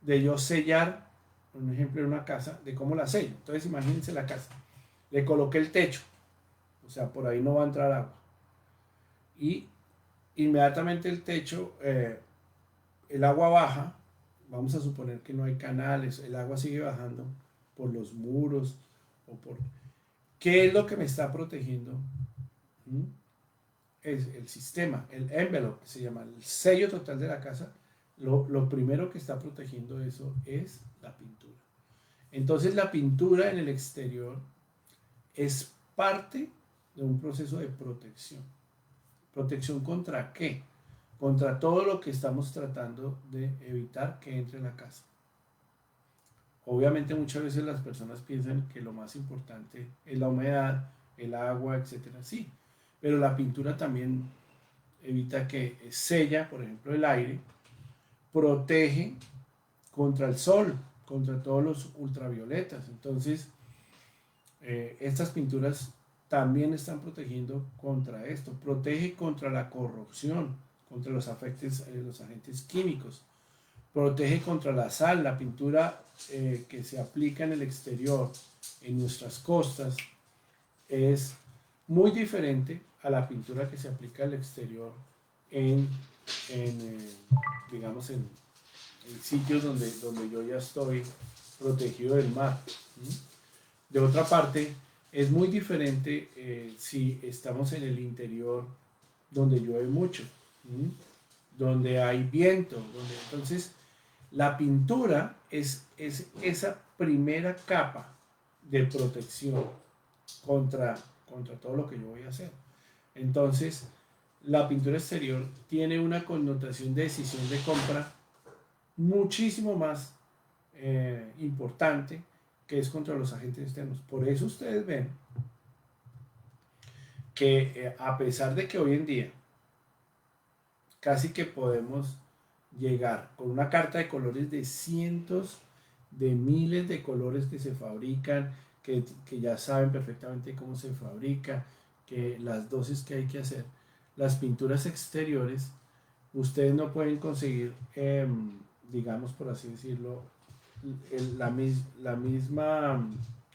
de yo sellar, por ejemplo, en una casa, de cómo la sello. Entonces, imagínense la casa. Le coloqué el techo, o sea, por ahí no va a entrar agua. Y inmediatamente el techo, el agua baja, vamos a suponer que no hay canales, el agua sigue bajando por los muros o por... ¿Qué es lo que me está protegiendo? Es el sistema, el envelope, que se llama el sello total de la casa. Lo primero que está protegiendo eso es la pintura. Entonces la pintura en el exterior es parte de un proceso de protección. ¿Protección contra qué? Contra todo lo que estamos tratando de evitar que entre en la casa. Obviamente muchas veces las personas piensan que lo más importante es la humedad, el agua, etcétera. Sí, pero la pintura también evita que sella, por ejemplo, el aire, protege contra el sol, contra todos los ultravioletas. Entonces, estas pinturas también están protegiendo contra esto. Protege contra la corrupción, contra los agentes químicos. Protege contra la sal. La pintura que se aplica en el exterior, en nuestras costas, es muy diferente a la pintura que se aplica al exterior digamos, en sitios donde yo ya estoy protegido del mar. De otra parte, es muy diferente si estamos en el interior donde llueve mucho, donde hay viento, entonces la pintura es esa primera capa de protección contra, contra todo lo que yo voy a hacer. Entonces, la pintura exterior tiene una connotación de decisión de compra muchísimo más importante, que es contra los agentes externos. Por eso ustedes ven que a pesar de que hoy en día casi que podemos llegar con una carta de colores de cientos de miles de colores que se fabrican, que ya saben perfectamente cómo se fabrica, que las dosis que hay que hacer, las pinturas exteriores, ustedes no pueden conseguir, digamos por así decirlo, la misma,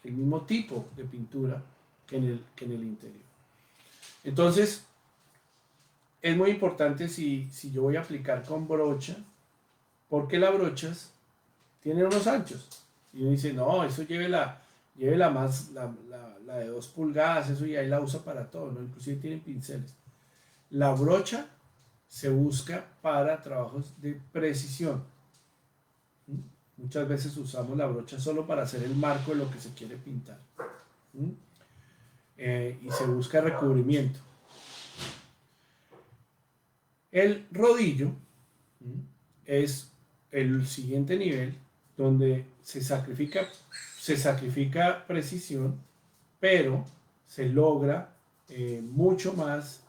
el mismo tipo de pintura que en el interior. Entonces, es muy importante si yo voy a aplicar con brocha, porque las brochas tienen unos anchos. Y uno dice, no, eso llévela más, la de 2 pulgadas, eso ya ahí la usa para todo, ¿no? Inclusive tienen pinceles. La brocha se busca para trabajos de precisión. ¿Mm? Muchas veces usamos la brocha solo para hacer el marco de lo que se quiere pintar. ¿Mm? Y se busca recubrimiento. El rodillo es el siguiente nivel donde se sacrifica precisión, pero se logra mucho más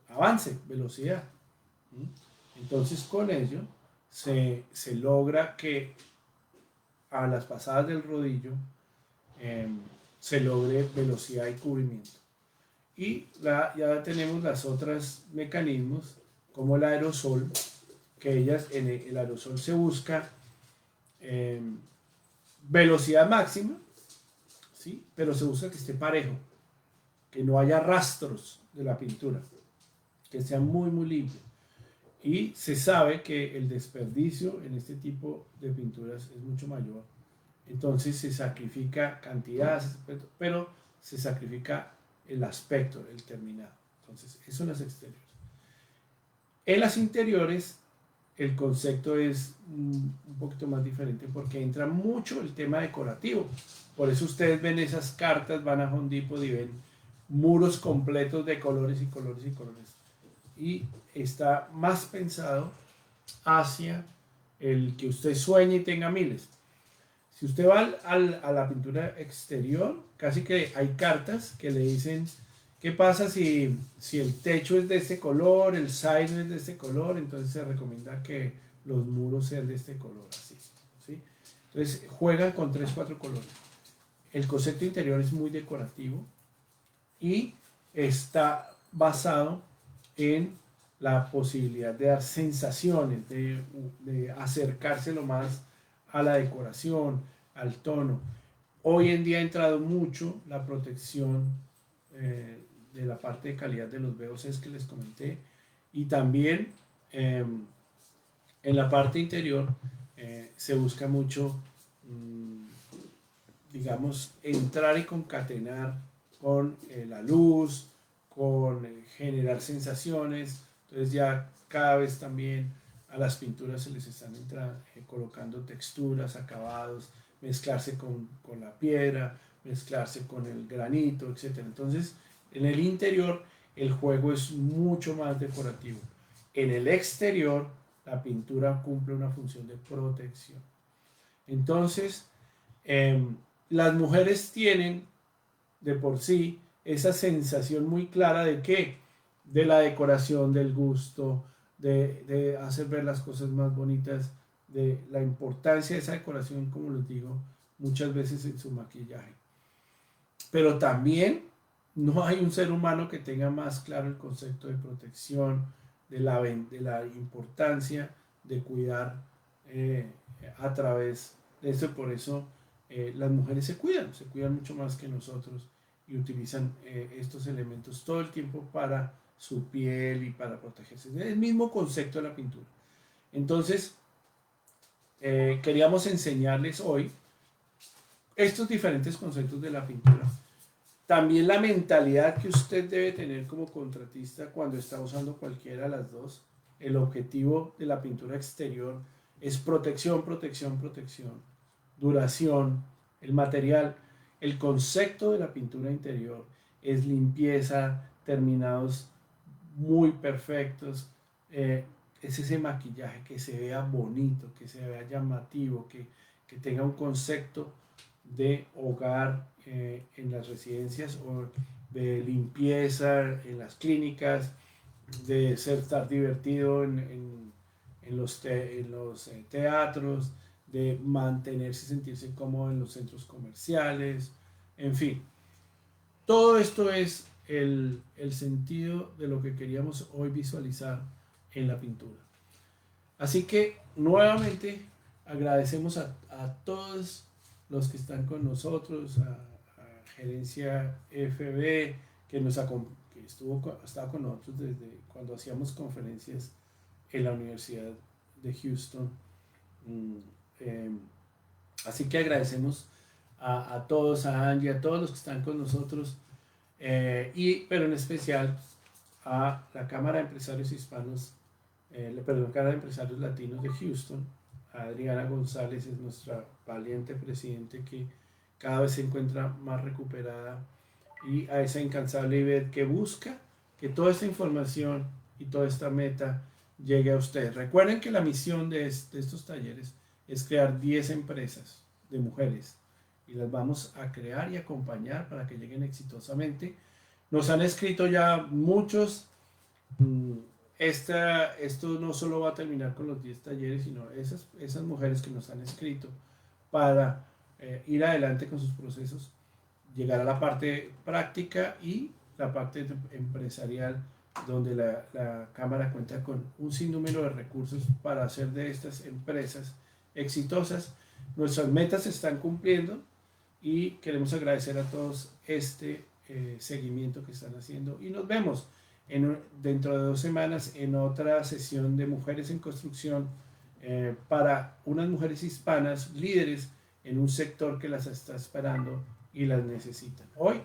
avance, velocidad. Entonces con ello se logra que a las pasadas del rodillo se logre velocidad y cubrimiento. Y ya tenemos las otras mecanismos como el aerosol, que en el aerosol se busca velocidad máxima, ¿sí? Pero se busca que esté parejo, que no haya rastros de la pintura, que sea muy muy limpio. Y se sabe que el desperdicio en este tipo de pinturas es mucho mayor. Entonces se sacrifica cantidad, pero se sacrifica el aspecto, el terminado. Entonces, eso son las exteriores. En las interiores, el concepto es un poquito más diferente porque entra mucho el tema decorativo. Por eso ustedes ven esas cartas, van a Home Depot y ven muros completos de colores y colores y colores. Y está más pensado hacia el que usted sueñe y tenga miles. Si usted va a la pintura exterior, casi que hay cartas que le dicen qué pasa si el techo es de este color, el side es de este color, entonces se recomienda que los muros sean de este color, así, ¿sí? Entonces juegan con 3, 4 colores. El concepto interior es muy decorativo y está basado en la posibilidad de dar sensaciones, de acercarse lo más a la decoración, al tono. Hoy en día ha entrado mucho la protección de la parte de calidad de los VOCs que les comenté, y también en la parte interior se busca mucho, digamos, entrar y concatenar con la luz, con generar sensaciones. Entonces ya cada vez también a las pinturas se les están colocando texturas, acabados, mezclarse con la piedra, mezclarse con el granito, etc. Entonces, en el interior el juego es mucho más decorativo. En el exterior, la pintura cumple una función de protección. Entonces, las mujeres tienen de por sí esa sensación muy clara de que de la decoración, del gusto, de hacer ver las cosas más bonitas, de la importancia de esa decoración, como les digo, muchas veces en su maquillaje. Pero también no hay un ser humano que tenga más claro el concepto de protección, de la importancia de cuidar a través de eso. Por eso las mujeres se cuidan mucho más que nosotros y utilizan estos elementos todo el tiempo para su piel y para protegerse. Es el mismo concepto de la pintura. Entonces, queríamos enseñarles hoy estos diferentes conceptos de la pintura. También la mentalidad que usted debe tener como contratista cuando está usando cualquiera de las dos. El objetivo de la pintura exterior es protección, protección, protección, duración, el material. el concepto de la pintura interior es limpieza, terminados muy perfectos, es ese maquillaje que se vea bonito, que se vea llamativo, que tenga un concepto de hogar en las residencias o de limpieza en las clínicas, de estar divertido en los teatros, de mantenerse y sentirse cómodo en los centros comerciales, en fin. Todo esto es el sentido de lo que queríamos hoy visualizar en la pintura. Así que nuevamente agradecemos a todos los que están con nosotros, a Gerencia FB, que estaba con nosotros desde cuando hacíamos conferencias en la Universidad de Houston. Así que agradecemos a todos, a Angie, a todos los que están con nosotros, pero en especial a la Cámara de Empresarios Hispanos, Cámara de Empresarios Latinos de Houston. Adriana González es nuestra valiente presidente que cada vez se encuentra más recuperada, y a esa incansable Ivette que busca que toda esta información y toda esta meta llegue a ustedes. Recuerden que la misión de estos talleres es crear 10 empresas de mujeres y las vamos a crear y acompañar para que lleguen exitosamente. Nos han escrito ya muchos. Esto no solo va a terminar con los 10 talleres, sino esas mujeres que nos han escrito para ir adelante con sus procesos, llegar a la parte práctica y la parte empresarial, donde la Cámara cuenta con un sinnúmero de recursos para hacer de estas empresas exitosas. Nuestras metas se están cumpliendo y queremos agradecer a todos este seguimiento que están haciendo, y nos vemos dentro de 2 semanas en otra sesión de Mujeres en Construcción para unas mujeres hispanas líderes en un sector que las está esperando y las necesitan. Hoy,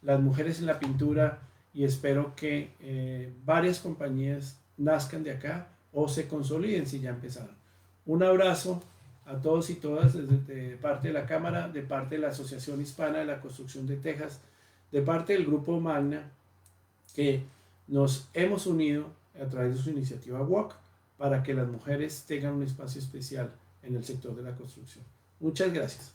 las mujeres en la pintura, y espero que varias compañías nazcan de acá o se consoliden si ya empezaron. Un abrazo a todos y todas de parte de la Cámara, de parte de la Asociación Hispana de la Construcción de Texas, de parte del Grupo Magna, que nos hemos unido a través de su iniciativa WALK para que las mujeres tengan un espacio especial en el sector de la construcción. Muchas gracias.